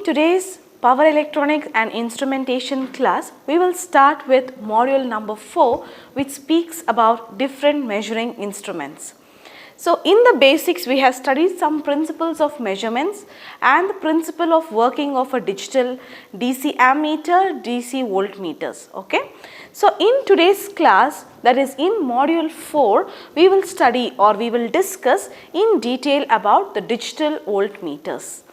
In today's Power Electronics and Instrumentation class, we will start with module number 4, which speaks about different measuring instruments. So in the basics, we have studied some principles of measurements and the principle of working of a digital DC ammeter, DC voltmeters. Okay. So in today's class, that is in module 4, we will study or we will discuss in detail about the digital voltmeters.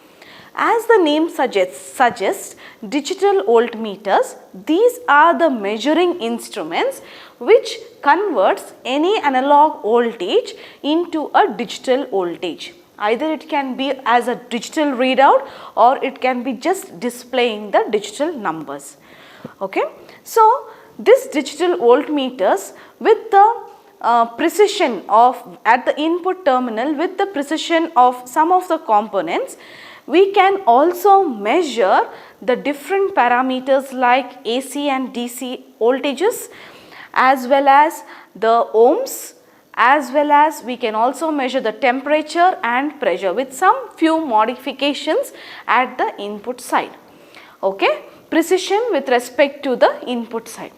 As the name suggests digital voltmeters, these are the measuring instruments which converts any analog voltage into a digital voltage. Either it can be as a digital readout or it can be just displaying the digital numbers. Okay. So, this digital voltmeters with the precision of at the input terminal with the precision of some of the components, we can also measure the different parameters like AC and DC voltages, as well as the ohms, as well as we can also measure the temperature and pressure with some few modifications at the input side. Okay, precision with respect to the input side.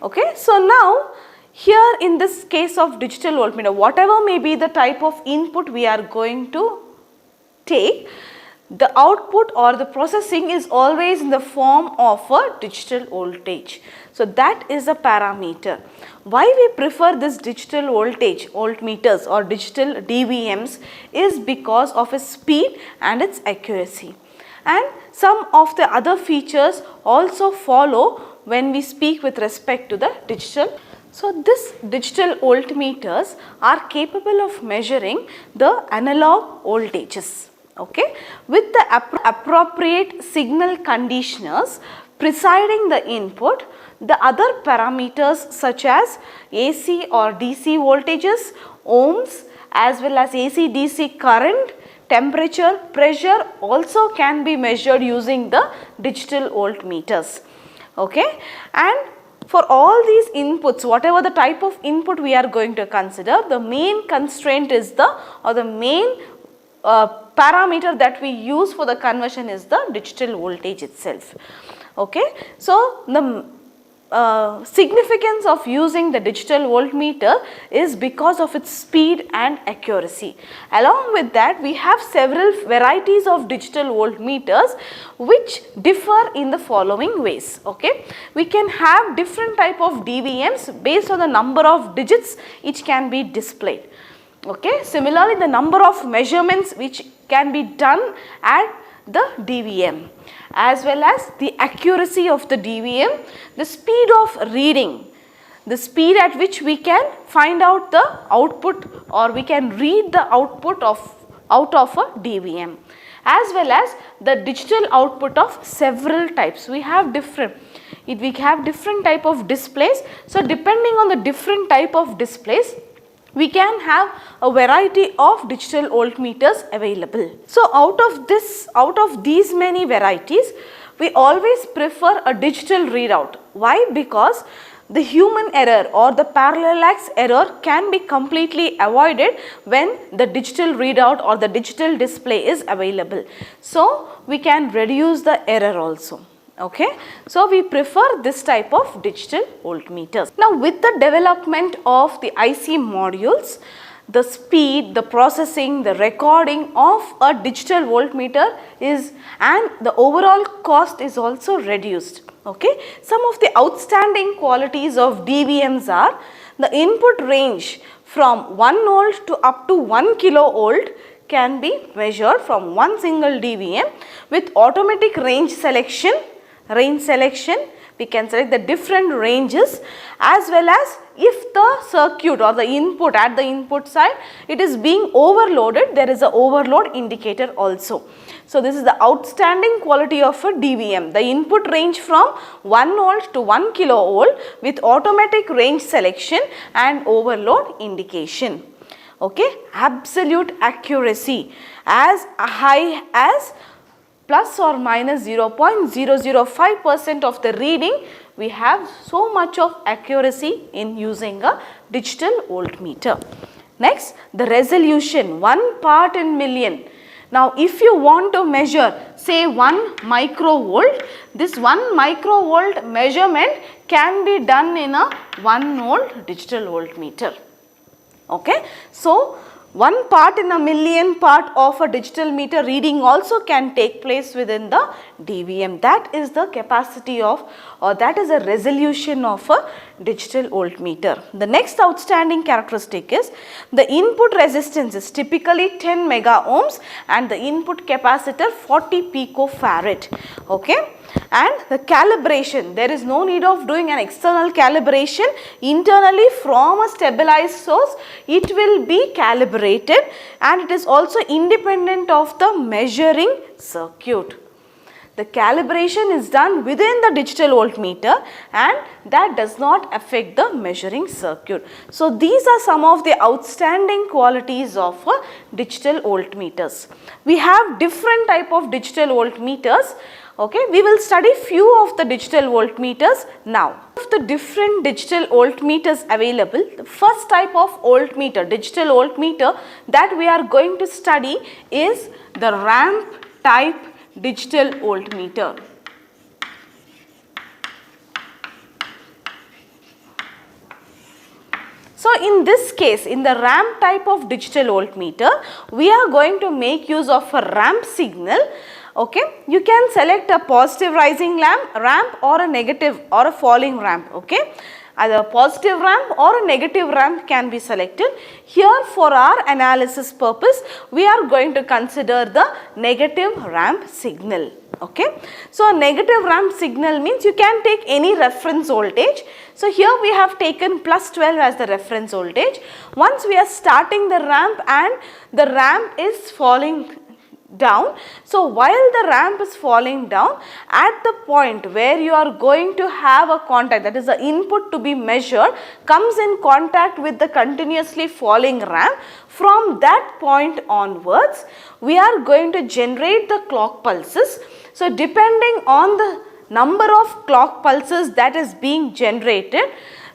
Okay, so now here in this case of digital voltmeter, whatever may be the type of input we are going to take, the output or the processing is always in the form of a digital voltage. So that is a parameter. Why we prefer this digital voltmeters or digital DVMs is because of its speed and its accuracy. And some of the other features also follow when we speak with respect to the digital. So this digital voltmeters are capable of measuring the analog voltages. Okay, with the appropriate signal conditioners presiding the input, the other parameters such as AC or DC voltages, ohms, as well as AC DC current, temperature, pressure also can be measured using the digital voltmeters. Okay, and for all these inputs, whatever the type of input we are going to consider, the main constraint is the main parameter that we use for the conversion is the digital voltage itself. Okay. So, the significance of using the digital voltmeter is because of its speed and accuracy. Along with that, we have several varieties of digital voltmeters which differ in the following ways. Okay. We can have different type of DVMs based on the number of digits which can be displayed. Okay. Similarly, the number of measurements which can be done at the DVM, as well as the accuracy of the DVM, the speed of reading, the speed at which we can find out the output or we can read the output out of a DVM, as well as the digital output of several types. We have different type of displays. So depending on the different type of displays, we can have a variety of digital voltmeters available. So out of these many varieties, we always prefer a digital readout. Why? Because the human error or the parallax error can be completely avoided when the digital readout or the digital display is available. So we can reduce the error also. Okay. So we prefer this type of digital voltmeters. Now with the development of the IC modules, the speed, the processing, the recording of a digital voltmeter and the overall cost is also reduced. Okay. Some of the outstanding qualities of DVMs are the input range from 1 volt to up to 1 kilovolt can be measured from one single DVM with automatic range selection. We can select the different ranges, as well as if the circuit or the input at the input side it is being overloaded, there is a overload indicator also. So this is the outstanding quality of a DVM, the input range from 1 volt to 1 kilovolt with automatic range selection and overload indication. Okay, absolute accuracy as high as plus or minus 0.005% of the reading, we have so much of accuracy in using a digital voltmeter. Next, the resolution 1 part in million Now if you want to measure say 1 microvolt, this 1 microvolt measurement can be done in a 1 volt digital voltmeter. Okay. So, 1 part in a million part of a digital meter reading also can take place within the DVM. That is the capacity of, or that is the resolution of a digital voltmeter. The next outstanding characteristic is the input resistance is typically 10 mega ohms and the input capacitor 40 picofarad. Okay. And the calibration, there is no need of doing an external calibration. Internally from a stabilized source, it will be calibrated and it is also independent of the measuring circuit. The calibration is done within the digital voltmeter and that does not affect the measuring circuit. So, these are some of the outstanding qualities of digital voltmeters. We have different type of digital voltmeters. Okay, we will study few of the digital voltmeters now. Of the different digital voltmeters available, the first type of voltmeter, digital voltmeter that we are going to study is the ramp type digital voltmeter. So, in this case, in the ramp type of digital voltmeter, we are going to make use of a ramp signal. Okay, you can select a positive rising ramp or a negative or a falling ramp. Okay, either a positive ramp or a negative ramp can be selected. Here for our analysis purpose, we are going to consider the negative ramp signal. Okay, so a negative ramp signal means you can take any reference voltage. So here we have taken plus 12 as the reference voltage. Once we are starting the ramp and the ramp is falling down. So while the ramp is falling down, at the point where you are going to have a contact, that is the input to be measured, comes in contact with the continuously falling ramp, from that point onwards we are going to generate the clock pulses. So depending on the number of clock pulses that is being generated,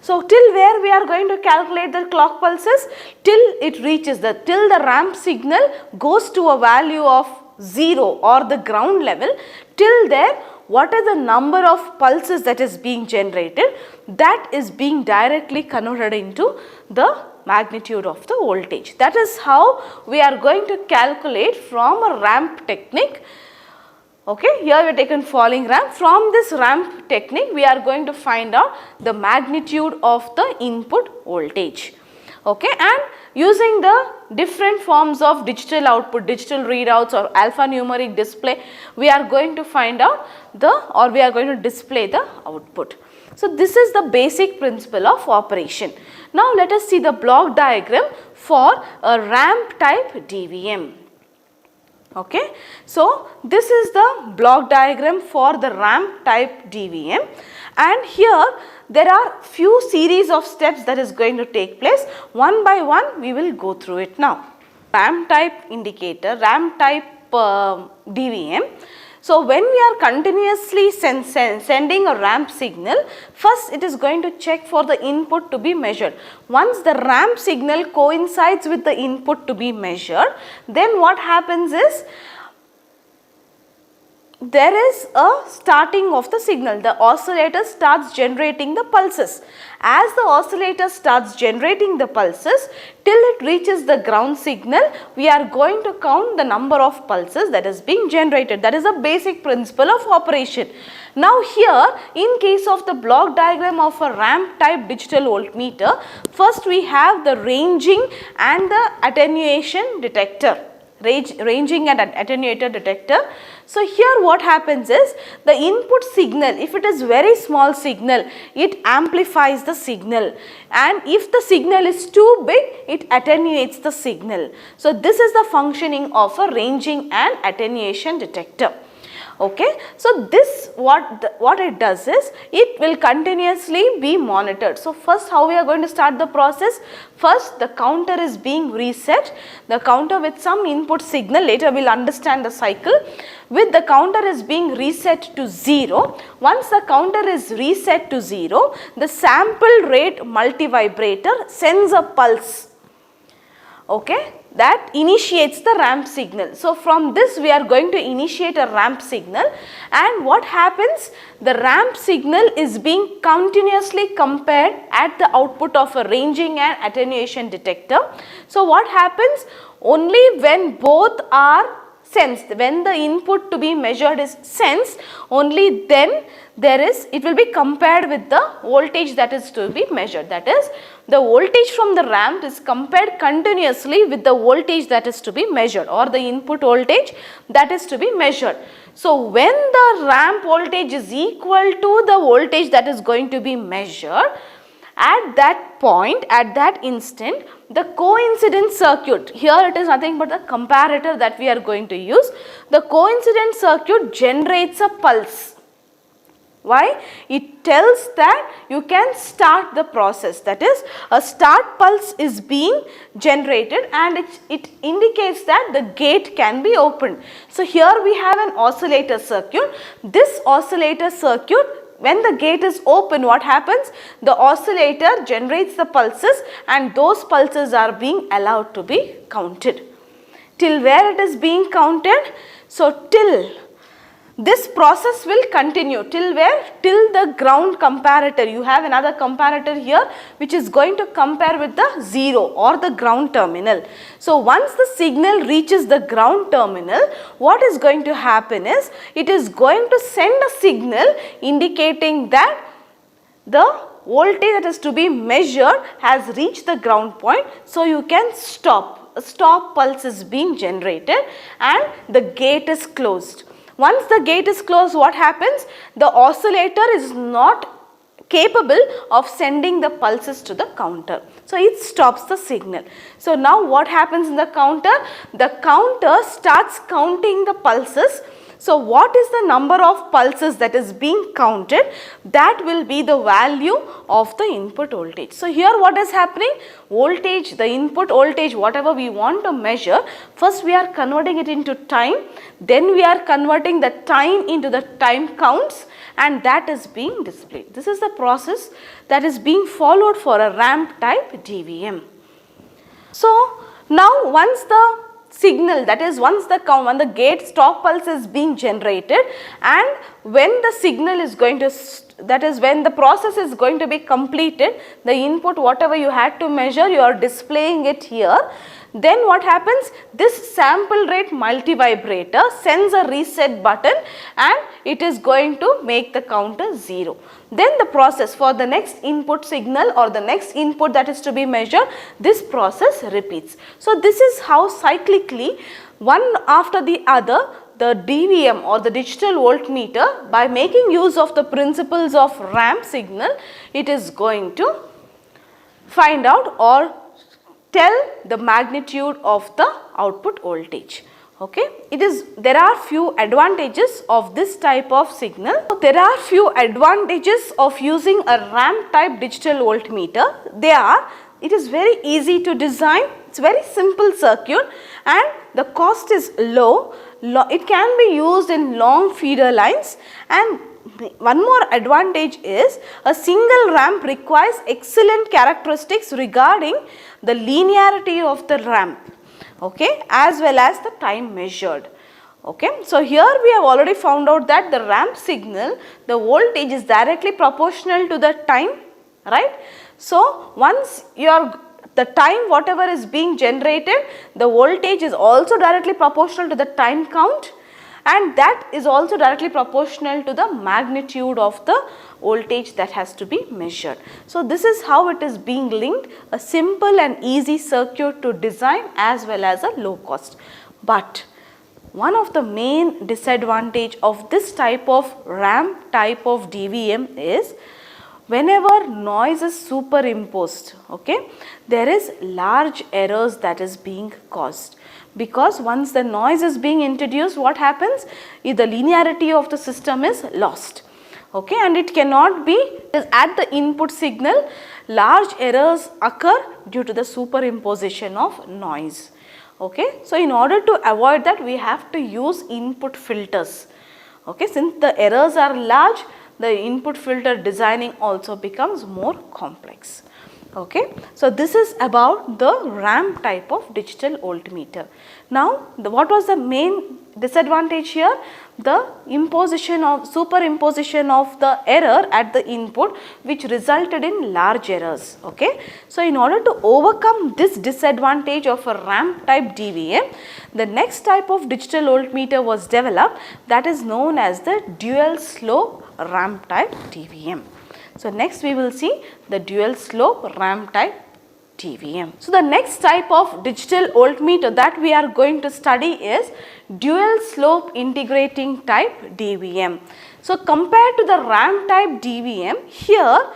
so till where we are going to calculate the clock pulses? Till it reaches till the ramp signal goes to a value of 0 or the ground level. Till there, what is the number of pulses that is being generated? That is being directly converted into the magnitude of the voltage. That is how we are going to calculate from a ramp technique. Okay, here we have taken falling ramp. From this ramp technique, we are going to find out the magnitude of the input voltage. Okay, and using the different forms of digital output, digital readouts or alphanumeric display, we are going to find out we are going to display the output. So this is the basic principle of operation. Now let us see the block diagram for a ramp type DVM. Okay, so this is the block diagram for the ramp type DVM, and here there are few series of steps that is going to take place. One by one we will go through it now. Ramp type indicator, ramp type DVM. So when we are continuously sending a ramp signal, first it is going to check for the input to be measured. Once the ramp signal coincides with the input to be measured, then what happens is there is a starting of the signal. The oscillator starts generating the pulses. As the oscillator starts generating the pulses, till it reaches the ground signal, we are going to count the number of pulses that is being generated. That is a basic principle of operation. Now here, in case of the block diagram of a ramp type digital voltmeter, first we have the ranging and the attenuation detector. Ranging and attenuator detector. So here what happens is the input signal, if it is very small signal, it amplifies the signal, and if the signal is too big, it attenuates the signal. So this is the functioning of a ranging and attenuation detector. Okay, so this what it does is it will continuously be monitored. So first, how we are going to start the process? First, the counter is being reset, the counter with some input signal, later we will understand the cycle. With the counter is being reset to 0. Once the counter is reset to 0, the sample rate multivibrator sends a pulse. Okay, that initiates the ramp signal. So from this we are going to initiate a ramp signal, and what happens, the ramp signal is being continuously compared at the output of a ranging and attenuation detector. So what happens, only when both are sensed, when the input to be measured is sensed, only then it will be compared with the voltage that is to be measured. That is, the voltage from the ramp is compared continuously with the voltage that is to be measured, or the input voltage that is to be measured. So when the ramp voltage is equal to the voltage that is going to be measured, at that point, at that instant, the coincident circuit, here it is nothing but the comparator that we are going to use, the coincident circuit generates a pulse. Why? It tells that you can start the process, that is, a start pulse is being generated, and it indicates that the gate can be opened. So here we have an oscillator circuit. This oscillator circuit, when the gate is open, what happens? The oscillator generates the pulses, and those pulses are being allowed to be counted. Till where it is being counted? So till this process will continue till where? Till the ground comparator. You have another comparator here which is going to compare with the 0 or the ground terminal. So once the signal reaches the ground terminal, what is going to happen is, it is going to send a signal indicating that the voltage that is to be measured has reached the ground point. So you can stop. A stop pulse is being generated and the gate is closed. Once the gate is closed, what happens? The oscillator is not capable of sending the pulses to the counter. So it stops the signal. So now what happens in the counter? The counter starts counting the pulses. So what is the number of pulses that is being counted? That will be the value of the input voltage. So here what is happening? Voltage, the input voltage, whatever we want to measure, first we are converting it into time, then we are converting the time into the time counts, and that is being displayed. This is the process that is being followed for a ramp type DVM. So now once the signal, that is when the gate stop pulse is being generated, and when the signal is going to, that is when the process is going to be completed, the input whatever you had to measure, you are displaying it here. Then what happens? This sample rate multivibrator sends a reset button and it is going to make the counter 0. Then the process for the next input signal or the next input that is to be measured, this process repeats. So this is how cyclically, one after the other, the DVM or the digital voltmeter, by making use of the principles of ramp signal, it is going to find out or tell the magnitude of the output voltage. Okay, there are few advantages of this type of signal. There are few advantages of using a ramp type digital voltmeter. It is very easy to design, it's very simple circuit, and the cost is low. It can be used in long feeder lines, and one more advantage is a single ramp requires excellent characteristics regarding the linearity of the ramp, okay, as well as the time measured. Okay, so here we have already found out that the ramp signal, the voltage is directly proportional to the time, right? So once the time whatever is being generated, the voltage is also directly proportional to the time count, and that is also directly proportional to the magnitude of the voltage that has to be measured. So this is how it is being linked, a simple and easy circuit to design as well as a low cost. But one of the main disadvantage of this type of ramp type of DVM is, whenever noise is superimposed, okay, there is large errors that is being caused. Because once the noise is being introduced, what happens? The linearity of the system is lost. Okay, and it cannot be, at the input signal, large errors occur due to the superimposition of noise. Okay, so in order to avoid that, we have to use input filters. Okay, since the errors are large, the input filter designing also becomes more complex. Okay, so this is about the ramp type of digital voltmeter. Now, what was the main disadvantage here? The superimposition of the error at the input, which resulted in large errors. Okay, so in order to overcome this disadvantage of a ramp type DVM, the next type of digital voltmeter was developed, that is known as the dual slope ramp type DVM. So, next we will see the dual slope ramp type DVM. So, the next type of digital voltmeter that we are going to study is dual slope integrating type DVM. So, compared to the ramp type DVM, here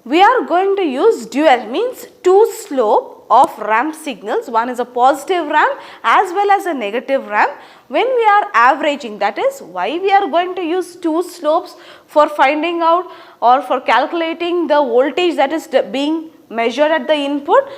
we are going to use dual, means two slope of ramp signals. One is a positive ramp as well as a negative ramp. When we are averaging, that is why we are going to use two slopes for finding out or for calculating the voltage that is being measured at the input,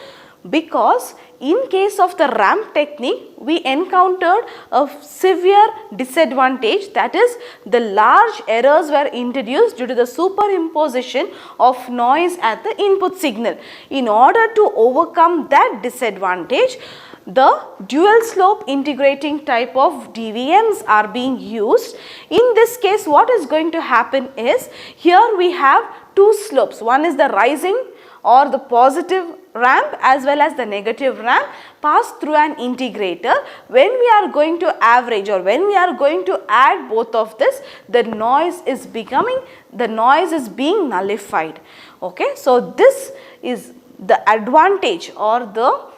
because in case of the ramp technique we encountered a severe disadvantage, that is the large errors were introduced due to the superimposition of noise at the input signal. In order to overcome that disadvantage, the dual slope integrating type of DVMs are being used. In this case, what is going to happen is, here we have two slopes, one is the rising or the positive ramp as well as the negative ramp passed through an integrator. When we are going to average or when we are going to add both of this, the noise is being nullified. Okay, so this is the advantage or the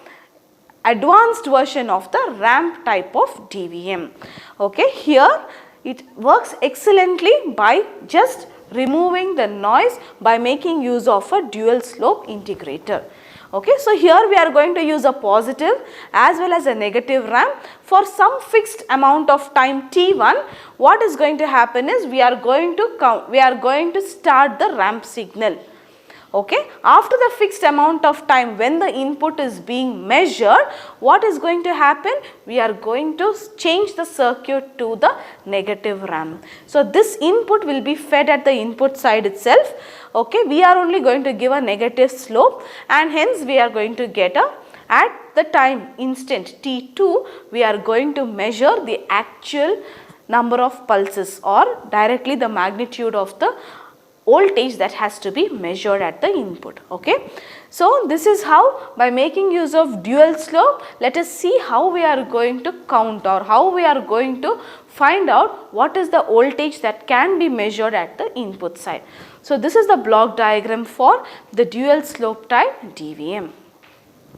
advanced version of the ramp type of DVM. Okay, here it works excellently by just removing the noise by making use of a dual slope integrator. Okay, so here we are going to use a positive as well as a negative ramp for some fixed amount of time t1. What is going to happen is we are going to start the ramp signal. Okay, after the fixed amount of time when the input is being measured, what is going to happen? We are going to change the circuit to the negative ramp. So, this input will be fed at the input side itself. Okay, we are only going to give a negative slope, and hence we are going to get at the time instant t2, we are going to measure the actual number of pulses or directly the magnitude of the voltage that has to be measured at the input. Okay, so this is how, by making use of dual slope, let us see how we are going to count or how we are going to find out what is the voltage that can be measured at the input side. So this is the block diagram for the dual slope type DVM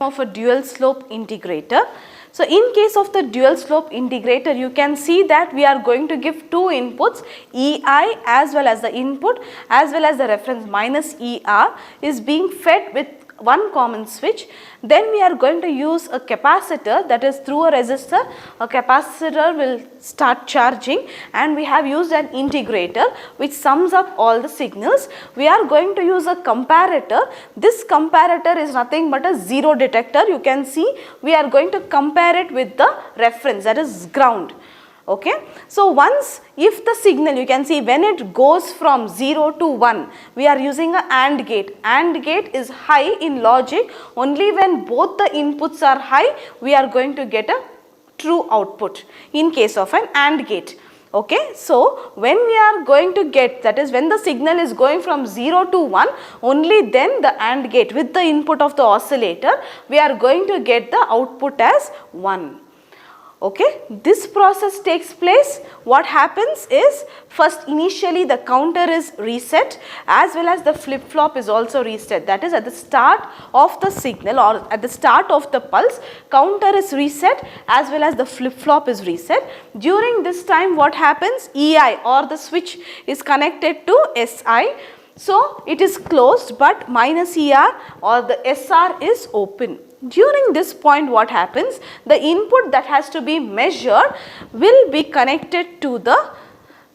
of a dual slope integrator. So in case of the dual slope integrator, you can see that we are going to give two inputs, EI as well as the input as well as the reference minus ER is being fed with one common switch. Then we are going to use a capacitor, that is through a resistor, a capacitor will start charging, and we have used an integrator which sums up all the signals. We are going to use a comparator. This comparator is nothing but a zero detector. You can see we are going to compare it with the reference, that is ground. Okay, so once if the signal, you can see when it goes from 0 to 1, we are using a AND gate. AND gate is high in logic. Only when both the inputs are high, we are going to get a true output in case of an AND gate. Okay, so when we are going to get, that is when the signal is going from 0 to 1, only then the AND gate with the input of the oscillator, we are going to get the output as 1. Okay, this process takes place. What happens is, first initially the counter is reset as well as the flip-flop is also reset. That is, at the start of the signal or at the start of the pulse, counter is reset as well as the flip-flop is reset. During this time, what happens? EI or the switch is connected to SI. So it is closed, but minus ER or the SR is open. During this point, what happens? The input that has to be measured will be connected to the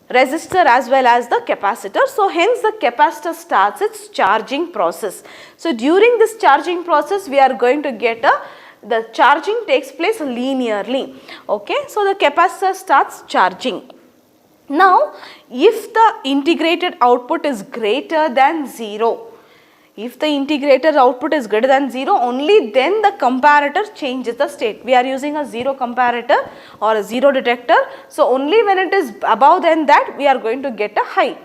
resistor as well as the capacitor. So hence the capacitor starts its charging process. So during this charging process, we are going to get the charging takes place linearly. Okay, so the capacitor starts charging. Now, if the integrated output is greater than 0, If the integrator output is greater than 0, only then the comparator changes the state. We are using a 0 comparator or a 0 detector. So, only when it is above than that, we are going to get a high.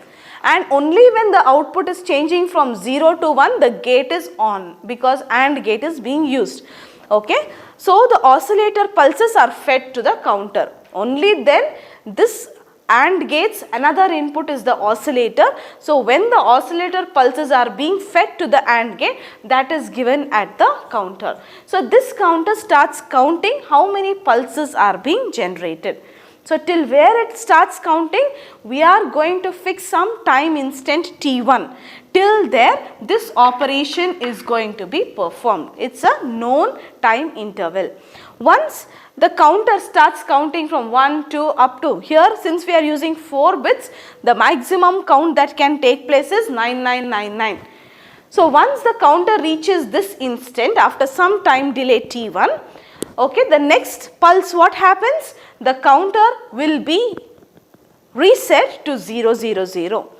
And only when the output is changing from 0 to 1, the gate is on, because AND gate is being used. Okay. So, the oscillator pulses are fed to the counter. Only then this AND gates, another input is the oscillator. So, when the oscillator pulses are being fed to the AND gate, that is given at the counter. So, this counter starts counting how many pulses are being generated. So, till where it starts counting, we are going to fix some time instant t1. Till there, this operation is going to be performed. It is a known time interval. Once the counter starts counting from 1, 2 up to here, since we are using 4 bits, the maximum count that can take place is 9999. So, once the counter reaches this instant after some time delay t1, okay, the next pulse what happens? The counter will be reset to 0, 0, 0.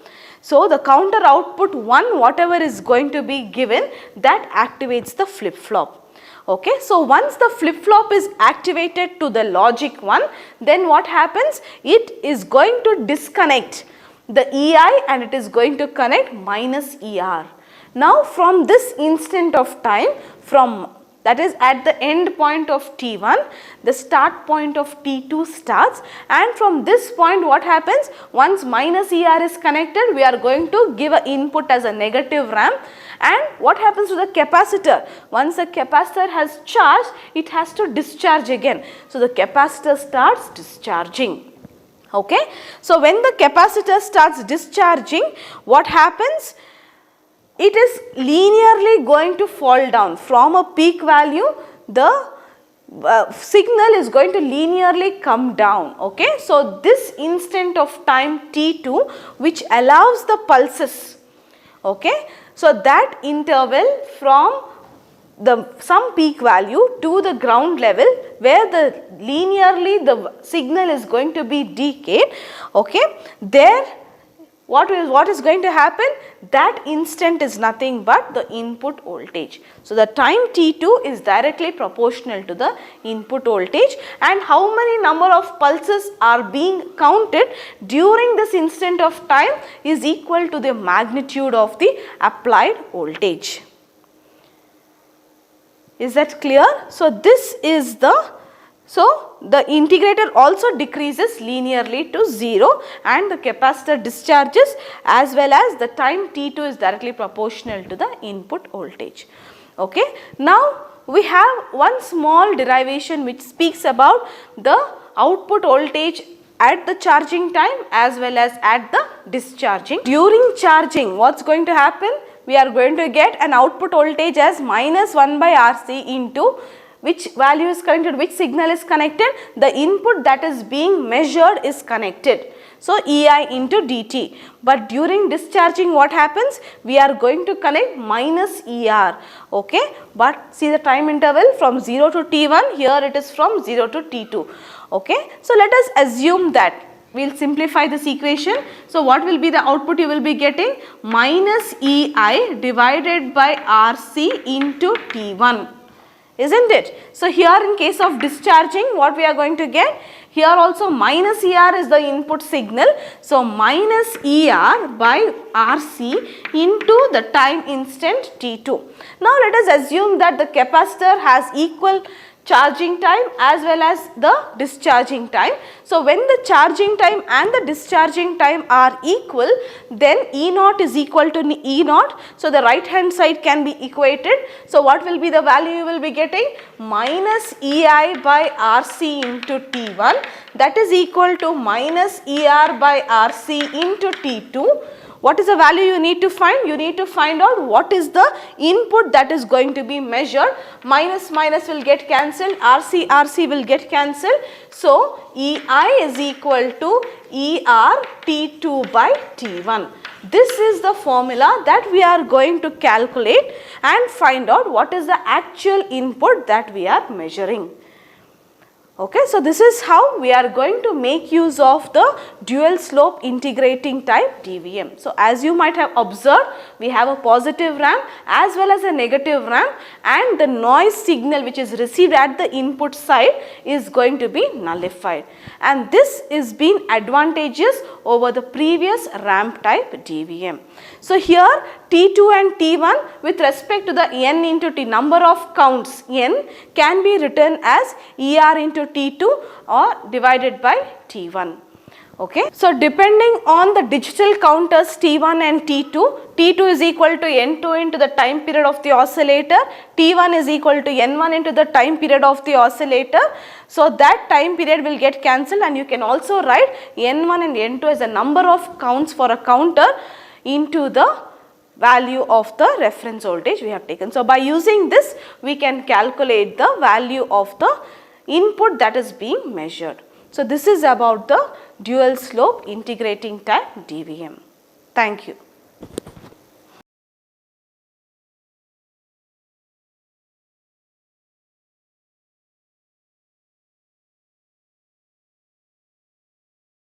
So, the counter output 1, whatever is going to be given, that activates the flip-flop. Okay. So, once the flip-flop is activated to the logic 1, then what happens? It is going to disconnect the EI and it is going to connect minus ER. Now, from this instant of time, from that is at the end point of t1, the start point of t2 starts, and from this point what happens? Once minus ER is connected, we are going to give an input as a negative ramp. And what happens to the capacitor? Once the capacitor has charged, it has to discharge again. So, the capacitor starts discharging. Okay. So, when the capacitor starts discharging, what happens? It is linearly going to fall down from a peak value. The signal is going to linearly come down. Okay. So, this instant of time t2 which allows the pulses. Okay. So, that interval from some peak value to the ground level where the linearly the signal is going to be decayed. Okay. There what is going to happen? That instant is nothing but the input voltage. So, the time t2 is directly proportional to the input voltage, and how many number of pulses are being counted during this instant of time is equal to the magnitude of the applied voltage. Is that clear? So, this is the integrator also decreases linearly to 0 and the capacitor discharges, as well as the time t2 is directly proportional to the input voltage. Okay. Now, we have one small derivation which speaks about the output voltage at the charging time as well as at the discharging. During charging, what is going to happen? We are going to get an output voltage as minus 1 by RC into which value is connected, which signal is connected, the input that is being measured is connected. So, EI into dt. But during discharging what happens? We are going to connect minus ER. Okay. But see the time interval from 0 to t1, here it is from 0 to t2. Okay. So, let us assume that we will simplify this equation. So, what will be the output you will be getting? Minus EI divided by RC into t1. Isn't it? So, here in case of discharging, what we are going to get? Here also minus ER is the input signal. So, minus ER by RC into the time instant t2. Now, let us assume that the capacitor has equal charging time as well as the discharging time. So, when the charging time and the discharging time are equal, then E naught is equal to E naught. So, the right hand side can be equated. So, what will be the value you will be getting? Minus EI by RC into T1, that is equal to minus ER by RC into T2. What is the value you need to find? You need to find out what is the input that is going to be measured. Minus minus will get cancelled, RC will get cancelled. So, EI is equal to ER T2 by T1. This is the formula that we are going to calculate and find out what is the actual input that we are measuring. Okay, so this is how we are going to make use of the dual slope integrating type DVM. So as you might have observed, we have a positive ramp as well as a negative ramp, and the noise signal which is received at the input side is going to be nullified, and this is been advantageous over the previous ramp type DVM. So here T2 and T1 with respect to the n into T, number of counts n can be written as ER into T2 or divided by T1. Okay. So depending on the digital counters T1 and T2, T2 is equal to N2 into the time period of the oscillator, T1 is equal to N1 into the time period of the oscillator. So that time period will get cancelled, and you can also write N1 and N2 as the number of counts for a counter into the value of the reference voltage we have taken. So by using this, we can calculate the value of the input that is being measured. So this is about the dual slope integrating type DVM. Thank you.